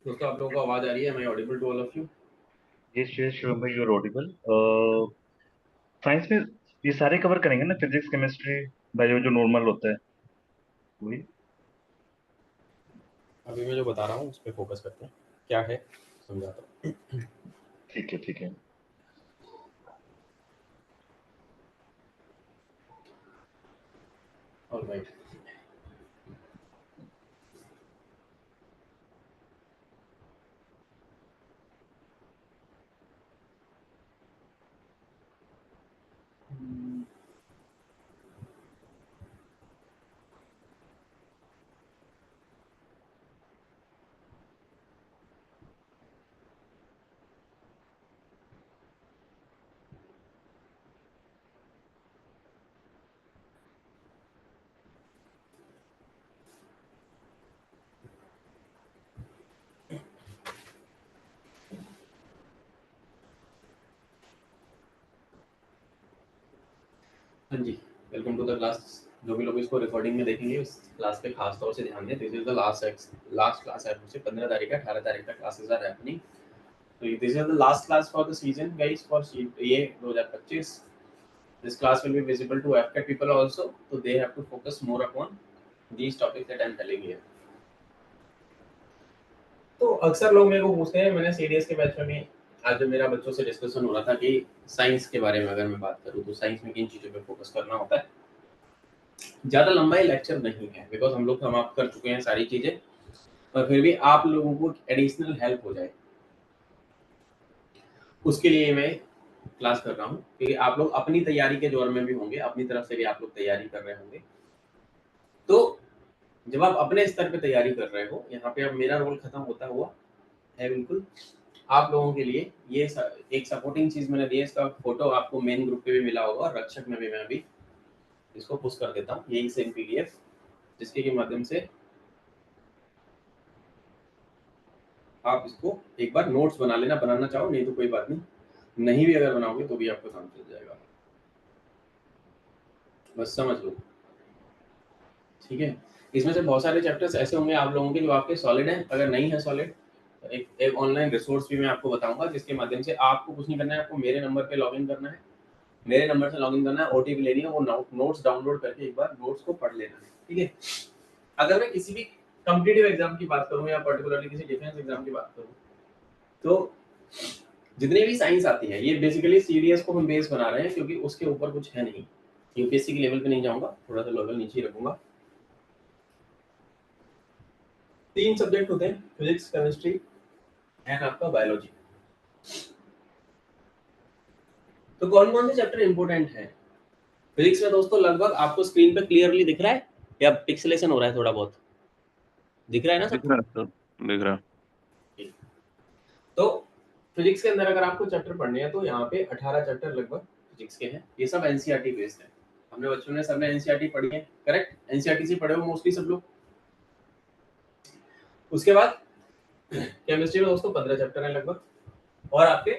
दोस्तों आप लोगों को आवाज आ रही है? मैं audible to all of you? yes, Shivam bhai, you're audible. Science में ये सारे कवर करेंगे ना, फिजिक्स केमिस्ट्री बायो जो नॉर्मल होता है वही। अभी मैं जो बता रहा हूँ उस पर फोकस करते हैं, क्या है समझाता हूँ। ठीक है ठीक है। ऑलराइट, हाँ जी, वेलकम टू द क्लास। जो भी लोग इसको रिकॉर्डिंग में देखेंगे इस क्लास पे खास तौर से ध्यान दें। This is the last class है। 15 तारीख है, 18 तारीख तक क्लासेस आर हैपनिंग। तो this is the last class for the season guys, for ये 2025। This class will be visible to एफकेट people also, so they have to focus more upon these topics that I am telling here. तो अक्सर लोग मेरे को पूछते हैं, मैंने सीडीएस के बैच में आज जो मेरा बच्चों से डिस्कशन हो रहा था कि साइंस के बारे में अगर मैं बात करूं तो साइंस में किन चीज़ों पे फोकस करना होता है। ज़्यादा लंबा लेक्चर नहीं है बिकॉज हम लोग समाप्त कर चुके हैं सारी चीज़ें, पर फिर भी आप लोगों को एडिशनल हेल्प हो जाए उसके लिए मैं क्लास कर रहा हूँ, क्योंकि आप लोग अपनी तैयारी के दौर में भी होंगे, अपनी तरफ से भी आप लोग तैयारी कर रहे होंगे। तो जब आप अपने स्तर पे तैयारी कर रहे हो, यहाँ पे अब मेरा रोल खत्म होता हुआ है बिल्कुल। आप लोगों के लिए ये एक सपोर्टिंग चीज मैंने दी है, इसका फोटो आपको मेन ग्रुप पे भी मिला होगा और रक्षक में भी मैं अभी इसको पुश कर देता हूँ, यही सेम पीडीएफ जिसके के माध्यम से आप इसको एक बार नोट्स बना लेना, बनाना चाहो नहीं तो कोई बात नहीं, नहीं भी अगर बनाओगे तो भी आपको काम चल जाएगा, बस समझ लो। ठीक है, इसमें से बहुत सारे चैप्टर्स ऐसे होंगे आप लोगों के जो आपके सॉलिड हैं, अगर नहीं है सॉलिड एक ऑनलाइन रिसोर्स भी मैं आपको बताऊंगा जिसके माध्यम से आपको कुछ नहीं करना है, आपको मेरे नंबर पे लॉगिन करना है, मेरे नंबर से लॉगिन करना है, ओटीपी लेनी है, वो नोट्स डाउनलोड करके एक बार नोट्स को पढ़ लेना है। ठीक है, अगर मैं किसी भी कॉम्पिटिटिव एग्जाम की बात करूं या पर्टिकुलरली किसी डिफेंस एग्जाम की बात करूं, तो जितने भी साइंस आती है ये बेसिकली सीडीएस को हम बेस बना रहे हैं, क्योंकि उसके ऊपर कुछ है नहीं। यूपीएससी के लेवल पे नहीं जाऊंगा, थोड़ा सा लेवल नीचे ही रखूंगा। 3 सब्जेक्ट होते हैं, फिजिक्स, केमिस्ट्री एंड आपका बायोलॉजी। तो कौन कौन से चैप्टर इंपॉर्टेंट है फिजिक्स में दोस्तों? लगभग आपको स्क्रीन पे क्लियरली दिख रहा है या पिक्सेलेशन हो रहा है? थोड़ा बहुत दिख रहा है ना दिख सबको? रहा है सर, दिख रहा है। तो फिजिक्स के अंदर अगर आपको चैप्टर पढ़ने हैं तो यहाँ पे 18 चैप्टर लगभग फिजिक्स के हैं। ये सब एनसीईआरटी बेस्ड है, हमने बच्चों ने सबने एनसीईआरटी पढ़ी है, करेक्ट? एनसीईआरटी से पढ़े हो मोस्टली सब लोग। उसके बाद केमिस्ट्री में दोस्तों 15 चैप्टर हैं लगभग, और आपके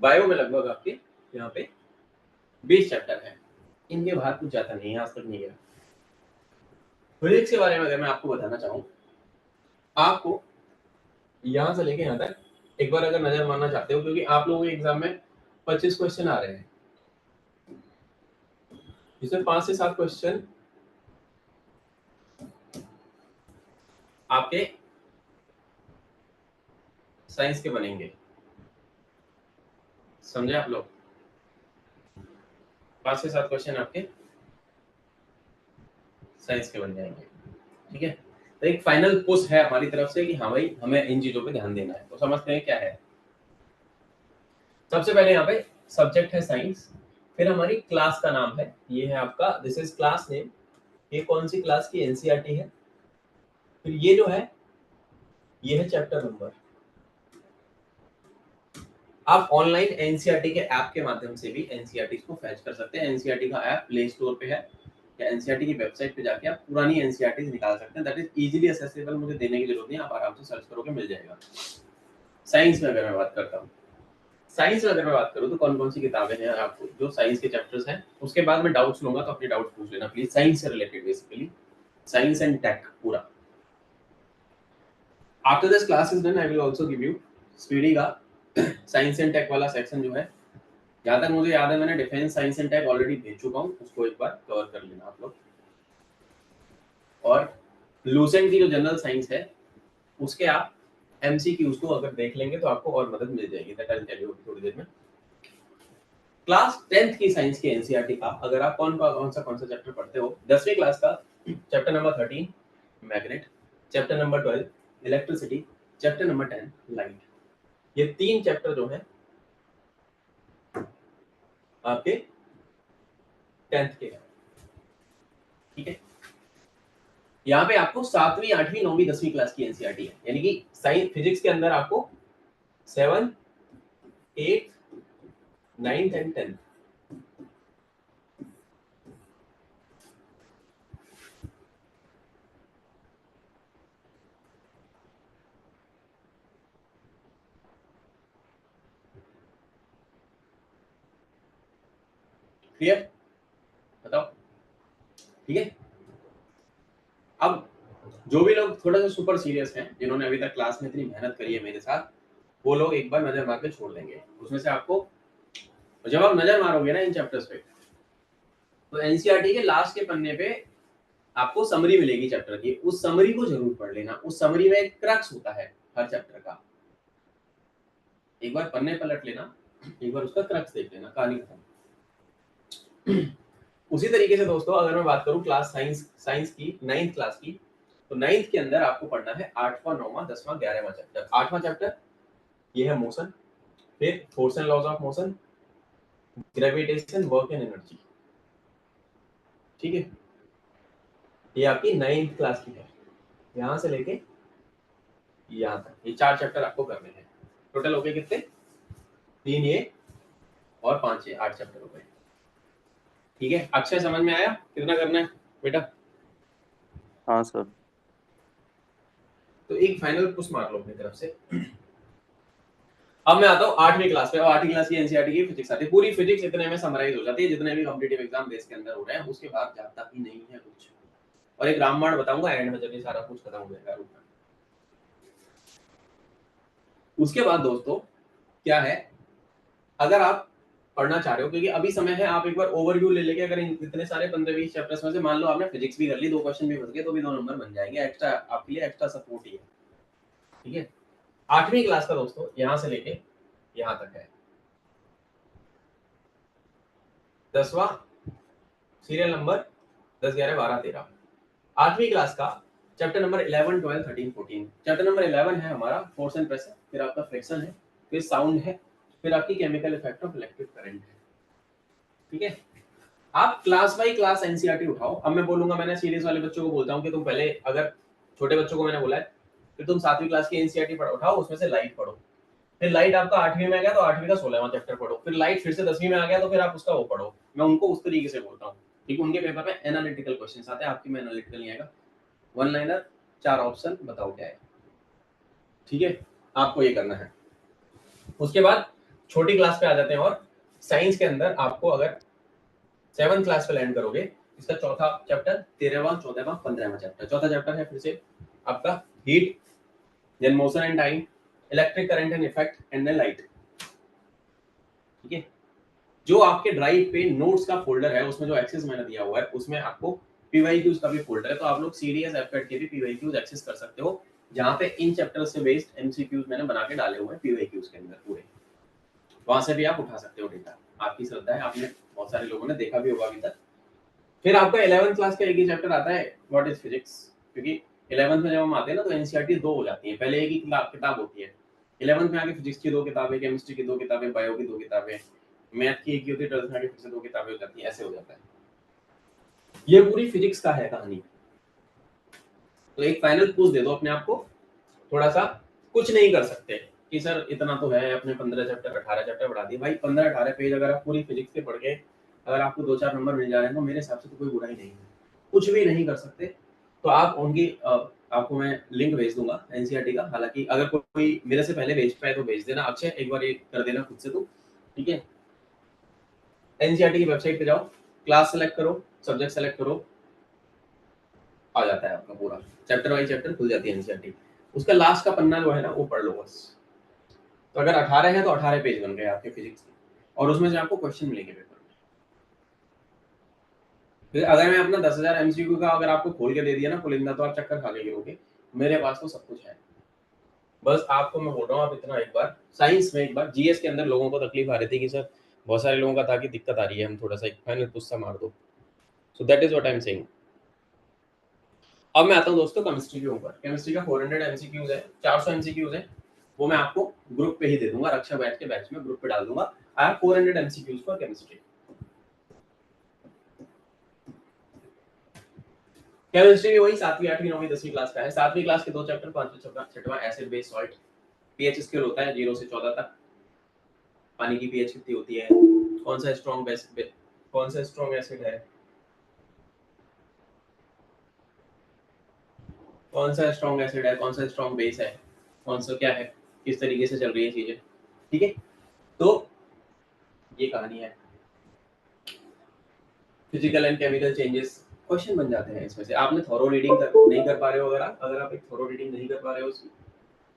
बायो में लगभग आपके यहाँ पे 20 चैप्टर हैं। इनके बाहर कुछ जाता नहीं है, आज तक नहीं गया। फिजिक्स के बारे में अगर मैं आपको बताना चाहूँ, आपको यहाँ से लेके यहाँ तक एक बार अगर नजर मारना चाहते हो, क्योंकि आप लोगों के एग्जाम में 25 क्वेश्चन आ रहे हैं, जिसमें 5 से 7 क्वेश्चन आपके साइंस के बनेंगे, समझे आप लोग? 5 से 7 क्वेश्चन आपके साइंस के बन जाएंगे। ठीक है, तो एक फाइनल पुश है हमारी तरफ से कि हाँ भाई हमें इन चीजों पे ध्यान देना है। तो समझते हैं क्या है। सबसे पहले यहाँ पे सब्जेक्ट है साइंस, फिर हमारी क्लास का नाम है, ये है आपका दिस इज क्लास नेम, ये कौन सी क्लास की एनसीईआरटी है। फिर ये जो है ये है चैप्टर नंबर। आप ऑनलाइन एनसीईआरटी के ऐप के माध्यम से भी एनसीईआरटी को फैच कर सकते हैं। एनसीईआरटी का ऐप प्ले स्टोर पे है, या एनसीईआरटी की वेबसाइट पे जाके आप पुरानी एनसीईआरटी निकाल सकते हैं। दैट इज इजीली एक्सेसिबल, मुझे देने की जरूरत नहीं, आप आराम से सर्च करोगे मिल जाएगा। साइंस में अगर मैं बात करता हूँ, साइंस में अगर मैं बात करूँ तो कौन कौन सी किताबें हैं आपको जो साइंस के चैप्टर्स हैं, उसके बाद में डाउट्स लूंगा, तो अपने डाउट्स पूछ लेना प्लीज, साइंस से related basically, science and tech पूरा। After this class is done I will also give you speedy का साइंस एंड टेक वाला सेक्शन जो है, जहाँ तक मुझे याद है मैंने defence science and tech already भेज चुका हूँ, उसको एक बार कवर कर लेना आप लोग। और लूसेंट की जो जनरल साइंस है उसके आप एमसीक्यूज को अगर देख लेंगे तो आपको और मदद मिल जाएगी, that I will tell you थोड़ी देर में। क्लास 10th की साइंस के एनसीईआरटी का अगर आप कौन सा चैप्टर पढ़ते हो, 10वीं क्लास का chapter number 13 magnet, chapter number 12 electricity, chapter number 10 light, ये 3 चैप्टर जो है आपके 10th के हैं। ठीक है, यहाँ पे आपको 7वीं 8वीं 9वीं 10वीं क्लास की एनसीईआरटी है, यानी कि साइंस फिजिक्स के अंदर आपको 7 8 9 10 10 क्लियर, बताओ। ठीक है, अब जो भी लोग थोड़ा सा सुपर सीरियस हैं, जिन्होंने अभी तक क्लास में इतनी मेहनत करी है मेरे साथ, वो लोग एक बार नजर मार के छोड़ देंगे। उसमें से आपको जब आप नजर मारोगे ना इन चैप्टर्स पे, तो एनसीईआरटी के लास्ट के पन्ने पे आपको समरी मिलेगी चैप्टर की, उस समरी को जरूर पढ़ लेना। उस समरी में एक क्रक्स होता है हर चैप्टर का, एक बार पन्ने पलट लेना, एक बार उसका क्रक्स देख लेना, कहानी खत्म। उसी तरीके से दोस्तों अगर मैं बात करूं क्लास साइंस की 9th क्लास की, तो 9th के अंदर आपको पढ़ना है 8वां 9वां 10वां 11वां चैप्टर। 8वां चैप्टर ये है मोशन, फिर force and laws of motion, gravitation, work and energy. ठीक है, ये आपकी 9th क्लास की है, यहां से लेके यहां तक ये 4 चैप्टर आपको करने हैं। टोटल हो गए कितने, 3 ये और 5 ये, 8 चैप्टर हो गए। ठीक है, अक्षय समझ में आया कितना करना है बेटा? हाँ सर। तो एक फाइनल पुश मार लो अपनी तरफ से। अब मैं आता हूँ 8वीं क्लास पे, और 8वीं क्लास की एनसीईआरटी की फिजिक्स आती है। पूरी फिजिक्स इतने में समराइज हो जाती है, जितने भी कॉम्पिटिटिव एग्जाम देश के अंदर हो रहे हैं, उसके बाद जाता ही नहीं है कुछ। और एक रामबाण बताऊंगा एंड में, जब ये सारा कुछ खत्म हो जाएगा। उसके बाद दोस्तों क्या है, अगर आप पढ़ना चाह रहे हो, क्योंकि अभी समय है, आप एक बार ओवरव्यू ले लेके, अगर इतने सारे 15-20 चैप्टर्स में से मान लो आपने फिजिक्स भी कर ली, 2 क्वेश्चन भी बच गए, तो भी 2 नंबर बन जाएंगे एक्स्ट्रा, आपके लिए एक्स्ट्रा सपोर्ट ही है। ठीक है, 8वीं क्लास का दोस्तों यहां से लेके यहां तक है। 10वां सीरियल नंबर 10 11 12 13। 8वीं क्लास का चैप्टर नंबर 11 12 13 14। चैप्टर नंबर 11 है हमारा फोर्स एंड प्रेशर, फिर आपका फ्रिक्शन है, फिर साउंड है, फिर आपकी chemical effect of electric current है। ठीक है, आप क्लास बाय क्लास एनसीईआरटी उठाओ। अब मैं बोलूंगा, मैंने सीरीज वाले बच्चों को बोलता हूं कि तुम पहले, अगर छोटे बच्चों को मैंने बोला है कि तुम 7वीं क्लास की एनसीईआरटी उठाओ, उसमें से लाइट पढ़ो। फिर लाइट आपका 8वीं में आ गया तो 8वीं का 16वां चैप्टर पढ़ो। फिर लाइट फिर से 10वीं में आ गया तो फिर आप उसका वो पढ़ो। मैं उनको उस तरीके से बोलता हूँ, ठीक है। उनके पेपर में एनालिटिकल क्वेश्चंस आते हैं, आपके में एनालिटिकल नहीं आएगा। वन लाइनर, 4 ऑप्शन, बताओ क्या है। ठीक है, आपको ये करना है। उसके बाद छोटी क्लास पे आ जाते हैं, और साइंस के अंदर आपको अगर 7th क्लास पे लैंड करोगे, इसका चौथा चैप्टर 13वां 14वां 15वां चैप्टर। चौथा चैप्टर है फिर से आपका heat, then motion and time, electric current and effect, and then light. ठीक है, जो आपके ड्राइव पे नोट्स का फोल्डर है, उसमें जो एक्सेस मैंने दिया हुआ है, उसमें आपको पीवाईक्यूज का भी फोल्डर है, तो आप लोग सीडीएस एफएड के भी पीवाईक्यूज एक्सेस कर सकते हो, जहां पे इन चैप्टर से बेस्ड एमसीक्यूज मैंने बना के डाले हुए हैं पीवाईक्यूज के अंदर पूरे। वहां से भी आप उठा सकते हो डेटा, आपकी श्रद्धा है, आपने बहुत सारे लोगों ने देखा भी होगा अभी तक। फिर आपका 11th क्लास का एक ही चैप्टर आता है, व्हाट इज फिजिक्स, क्योंकि 11th में जब हम आते हैं ना तो एनसीईआरटी 2 हो जाती है। पहले एक ही किताब होती है, 11th में आके फिजिक्स की 2 किताबें, केमिस्ट्री की 2 किताबें, बायो की 2 किताबें, मैथ की एक ही होती है, 12th में आके फिर से 2 किताबें हो जाती हैं, ऐसे हो जाता है। ये पूरी फिजिक्स का है कहानी। तो एक फाइनल पूछ दे दो अपने आप को, थोड़ा सा कुछ नहीं कर सकते कि सर इतना तो है, अपने 15 चैप्टर 18 चैप्टर बढ़ा दिए। भाई 15-18 पेज अगर आप पूरी फिजिक्स के पढ़ के अगर आपको 2-4 नंबर मिल जा रहे हैं, तो मेरे हिसाब से तो कोई बुराई नहीं है। कुछ भी नहीं कर सकते तो आप उनकी आपको मैं लिंक भेज दूंगा एनसीईआरटी का। हालांकि अगर कोई मेरे से पहले भेज पाए तो भेज देना। अक्षय एक बार ये कर देना खुद से तो, ठीक है। एनसीईआरटी की वेबसाइट पे जाओ, क्लास सेलेक्ट करो, सब्जेक्ट सेलेक्ट करो, आ जाता है आपका पूरा चैप्टर वाइज चैप्टर खुल जाती है एनसीईआरटी। उसका लास्ट का पन्ना जो है ना वो पढ़ लो बस। तो अगर 18 है तो 18 पेज बन गए आपके फिजिक्स के, और उसमें से आपको क्वेश्चन मिलेंगे पेपर में। फिर अगर मैं अपना 10,000 एमसीक्यू का अगर आपको खोल के दे दिया ना पुलिंदा, तो आप चक्कर खा के गिरोगे। मेरे पास तो सब कुछ है, बस आपको मैं बोल रहा हूँ आप इतना एक बार साइंस में, एक बार जीएस के अंदर लोगों को तकलीफ आ रही थी कि सर बहुत सारे लोगों का था कि दिक्कत आ रही है, हम थोड़ा सा एक फाइनल पुस्ता मार दो। So that is what I am saying. अब मैं आता हूँ दोस्तों केमिस्ट्री के ऊपर। केमिस्ट्री का 400 एमसीक्यूज है, 400 एमसीक्यूज है, वो मैं आपको ग्रुप पे ही दे दूंगा, रक्षा बैच के बैच में ग्रुप पे डाल दूंगा। I have 400 MCQs for chemistry. Chemistry भी वही 7वीं 8वीं 9वीं 10वीं क्लास का है। 7वीं क्लास के 2 चैप्टर, 5वां 6वां acid base salt, pH scale होता है 0 से 14 तक। पानी की पीएच कितनी होती है, कौन सा स्ट्रॉन्ग बेस, कौन सा स्ट्रॉन्ग एसिड है, कौन सा स्ट्रॉन्ग एसिड है, कौन सा स्ट्रॉन्ग बेस है, कौन सा क्या है, किस तरीके से चल रही है चीजें। ठीक है, तो ये कहानी है। Physical and chemical changes question बन जाते हैं इसमें से। आपने थॉरो रीडिंग नहीं कर पा रहे हो, अगर आप एक थॉरो रीडिंग नहीं कर पा रहे हो,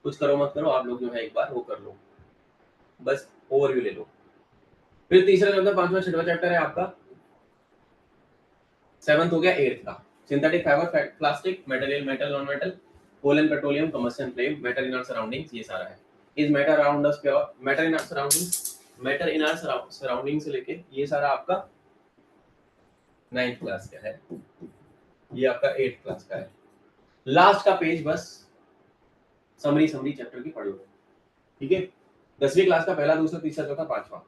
कुछ करो मत करो, आप लोग जो है एक बार वो कर लो, बस ओवरव्यू ले लो। फिर तीसरा चैप्टर, 5वां 6वां चैप्टर है आपका, 7th हो गया 8th का। Synthetic fibre, plastic, material, metal, non metal, coal and petroleum, combustion flame, matter in our surroundings, ये सारा है। Is matter around us pure, matter in our surroundings, matter in our surrounding से लेके ये सारा आपका 9th क्लास का है, ये आपका 8th क्लास का है। लास्ट का पेज बस समरी चैप्टर की पढ़ लो। ठीक है, 10वीं क्लास का पहला, दूसरा, तीसरा, चौथा, पांचवा।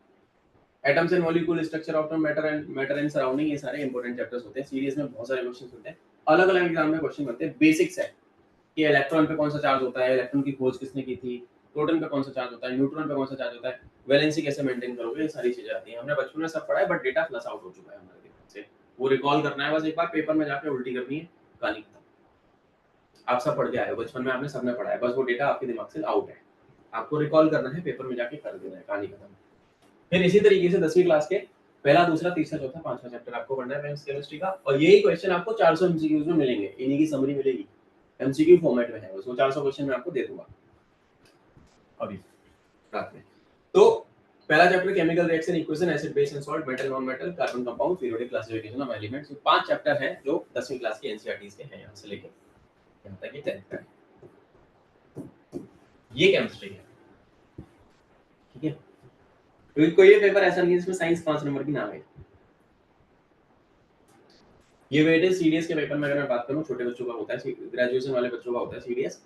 Atoms and molecule, structure of matter and surrounding, ये सारे इंपॉर्टेंट चैप्टर्स होते हैं। सीरीज में बहुत सारे क्वेश्चंस होते हैं, अलग अलग एग्जाम में क्वेश्चन बनते हैं। बेसिक्स है कि इलेक्ट्रॉन पे कौन सा चार्ज होता है, इलेक्ट्रॉन की खोज किसने की थी, प्रोटॉन पे कौन सा चार्ज होता है, न्यूट्रॉन पे कौन सा चार्ज होता है, वैलेंसी कैसे मेंटेन करोगे, ये सारी चीजें आती हैं। हमने बचपन में सब पढ़ा है, बट डेटा फ्लश आउट हो चुका है हमारे दिमाग से, वो रिकॉल करना है बस एक बार, पेपर में जाके उल्टी करनी है, कहानी खत्म। आप सब पढ़ के आए हो, बचपन में आपने सबने पढ़ा है, बस वो डेटा आपके दिमाग से आउट है, आपको रिकॉल करना है, पेपर में जाके कर देना है, कहानी खत्म। फिर इसी तरीके से 10वीं क्लास के पहला, दूसरा, तीसरा, चौथा, पांचवा चैप्टर आपको पढ़ना है केमिस्ट्री का, और यही क्वेश्चन आपको 400 एमसीक्यूज में मिलेंगे, इन्हीं की समरी मिलेगी, एमसीक्यू फॉर्मेट में है, उसको 400 क्वेश्चन मैं आपको दे दूंगा अभी रात में। तो पहला chapter chemical reaction, equation, acid base and salt, metal non metal, carbon compound, periodic classification of elements. 5 chapter हैं जो 10वीं क्लास के एनसीईआरटीज के हैं, यहां से लेके यहां तक ये 10th का है। ये केमिस्ट्री है। ठीक है, कोई पेपर ऐसा नहीं है जिसमें साइंस 5 नंबर की ना आए। ये वेटेज सीडीएस के पेपर में अगर मैं बात करूं, छोटे बच्चों का होता है, ग्रेजुएशन वाले बच्चों का होता है सीडीएस,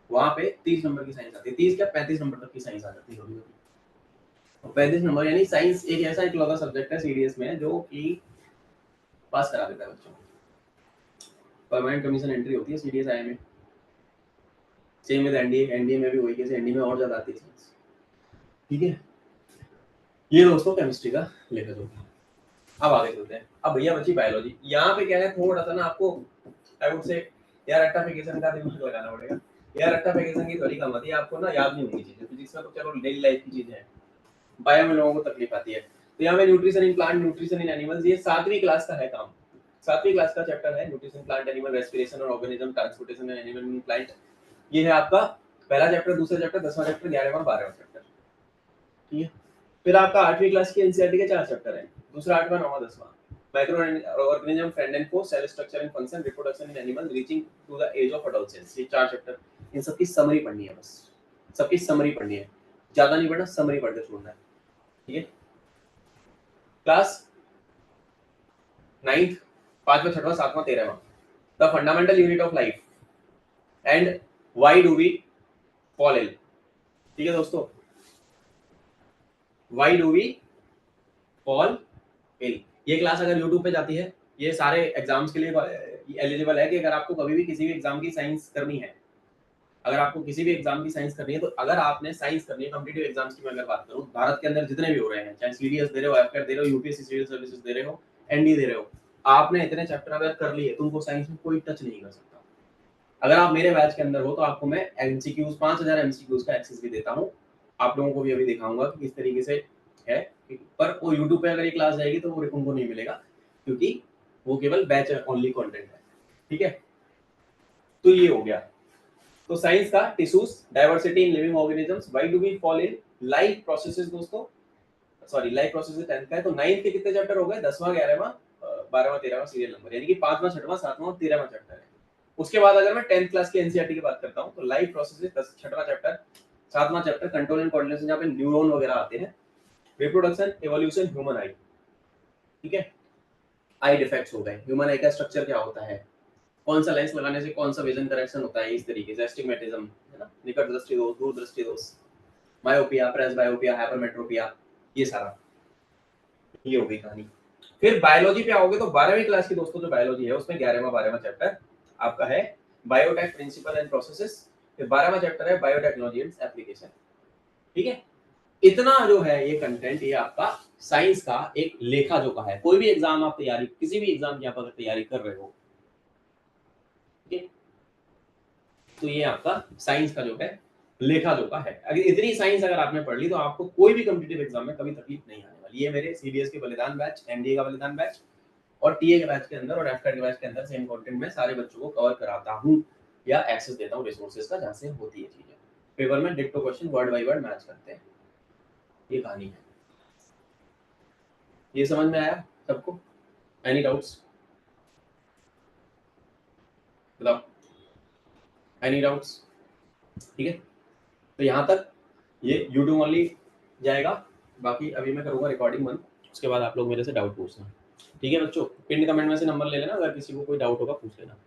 वहां पे 30 नंबर की साइंस आती है, 30 क्या 35 नंबर तक की साइंस आ जाती है कभी कभी। और 35 नंबर यानी साइंस एक ऐसा इकलौता सब्जेक्ट है सीडीएस में जो कि पास करा देता है बच्चों को। परमानेंट कमीशन एंट्री होती है सीडीएस आई में, सेम विद एनडीए, एनडीए में भी वही केस है, एनडीए में और ज्यादा आती है साइंस। ठीक है, ये दोस्तों केमिस्ट्री का लेखक होता है। अब आगे चलते हैं। अब भैया बची बायोलॉजी। यहाँ पे क्या है, थोड़ा सा ना आपको आई वुड से यार रेक्टिफिकेशन का दिमाग लगाना पड़ेगा। यार रेक्टिफिकेशन की थोड़ी कम आती है, आपको ना याद नहीं होगी चीजें। फिजिक्स में तो चलो डेली लाइफ की चीजें हैं, बायो में लोगों को तकलीफ आती है। तो यहाँ पे nutrition in plant, nutrition in animals, ये 7वीं क्लास का है काम। 7वीं क्लास का चैप्टर है न्यूट्रिशन, प्लांट एनिमल, रेस्पिरेशन और organism, transportation and animal in plant. ये है आपका पहला चैप्टर, दूसरा चैप्टर, 10वां चैप्टर, 11वां 12वां चैप्टर। ठीक है, फिर आपका 8वीं क्लास की एनसीईआरटी के 4 चैप्टर हैं, दूसरा, 8वां, 9वां, 10वां। Micro organism, friend and foe, cell structure and function, reproduction in animal, reaching to the age of adolescence, ये 4 चैप्टर। इन सबकी समरी पढ़नी है, बस सबकी समरी पढ़नी है, ज्यादा नहीं पढ़ना, समरी पढ़ के छोड़ना है। ठीक है, क्लास 9th, 5वां 6वां 7वां 13वां, the fundamental unit of life and why do we fall ill. ठीक है दोस्तों, why do we fall ill, ये क्लास अगर YouTube पे जाती है, ये सारे एग्जाम्स के लिए एलिजिबल है कि अगर आपको कभी भी किसी भी एग्जाम की साइंस करनी है, अगर आपको किसी भी एग्जाम की साइंस करनी है, तो अगर आपने साइंस करनी है, कॉम्पिटिटिव एग्जाम्स की मैं अगर बात करूं, भारत के अंदर जितने भी हो रहे हैं, चाहे सीडीएस दे रहे हो, एफकेट दे रहे हो, यूपीएससी सिविल सर्विसेज दे रहे हो, एनडी दे रहे हो, आपने इतने चैप्टर अगर कर लिए, तुमको साइंस में कोई टच नहीं कर सकता। अगर आप मेरे बैच के अंदर हो तो आपको मैं एमसीक्यूज 5000 एमसीक्यूज का एक्सेस भी देता हूं, आप लोगों को भी अभी दिखाऊंगा कि किस तरीके से है। पर वो YouTube पे अगर ये क्लास जाएगी तो वो उनको नहीं मिलेगा, क्योंकि वो केवल बैच ओनली कंटेंट है। ठीक है, तो ये हो गया। तो साइंस का tissues, diversity in living organisms, why do we fall in life processes दोस्तों, सॉरी लाइफ प्रोसेसेस 10th का है, तो 9th के कितने चैप्टर हो गए, 10वां 11वां 12वां 13वां सीरियल नंबर, यानी कि 5वां 6वां 7वां और 13वां चैप्टर है। उसके बाद अगर मैं 10th क्लास की एनसीईआरटी की बात करता हूं तो लाइफ प्रोसेसेस 6वां चैप्टर, 7वां चैप्टर कंट्रोल एंड कोऑर्डिनेशन, जहां पे न्यूरॉन वगैरह आते हैं, रिप्रोडक्शन, इवोल्यूशन, ह्यूमन आई, ठीक है, आई डिफेक्ट्स हो गए, ह्यूमन आई का स्ट्रक्चर क्या होता है, कौन सा लेंस लगाने से कौन सा विजन करेक्शन होता है, इस तरीके से एस्टिग्मेटिज्म है ना, निकट दृष्टि दोष, दूर दृष्टि दोष, मायोपिया, प्रेसबायोपिया, हाइपरमेट्रोपिया, ये सारा, ये हो गई कहानी। फिर बायोलॉजी पे आओगे तो 12वीं क्लास की दोस्तों जो बायोलॉजी है उसमें 11वां 12वां चैप्टर आपका है बायोटेक प्रिंसिपल एंड प्रोसेसेस, फिर 12वां चैप्टर है बायोटेक्नोलॉजी एंड एप्लीकेशन, ठीक है। इतना जो है ये कंटेंट, ये आपका साइंस का एक लेखा जोखा है। कोई भी एग्जाम आप तैयारी, किसी भी एग्जाम की आप अगर तैयारी कर रहे हो, ठीक है, तो ये आपका साइंस का जो है लेखा जोखा है। अगर इतनी साइंस अगर आपने पढ़ ली तो आपको कोई भी कॉम्पिटिटिव एग्जाम में कभी तकलीफ नहीं आने वाली। ये मेरे सीबीएस के बलिदान बैच, एनडीए का बलिदान बैच और टीए के बैच के अंदर और एफटेट के बैच के अंदर सेम कंटेंट में सारे बच्चों को कवर कराता हूं या एक्सेस देता हूं रिसोर्सेज का, जहां से होती है चीजें। पेपर में डिक्टो question word by word match करते हैं, ये कहानी है। ये समझ में आया सबको? एनी डाउट्स बताओ, एनी डाउट्स? ठीक है, तो यहाँ तक ये यूट्यूब ओनली जाएगा, बाकी अभी मैं करूँगा रिकॉर्डिंग बंद, उसके बाद आप लोग मेरे से डाउट पूछना, ठीक है बच्चों। पिन कमेंट में से नंबर ले लेना, अगर किसी को कोई डाउट होगा पूछ लेना।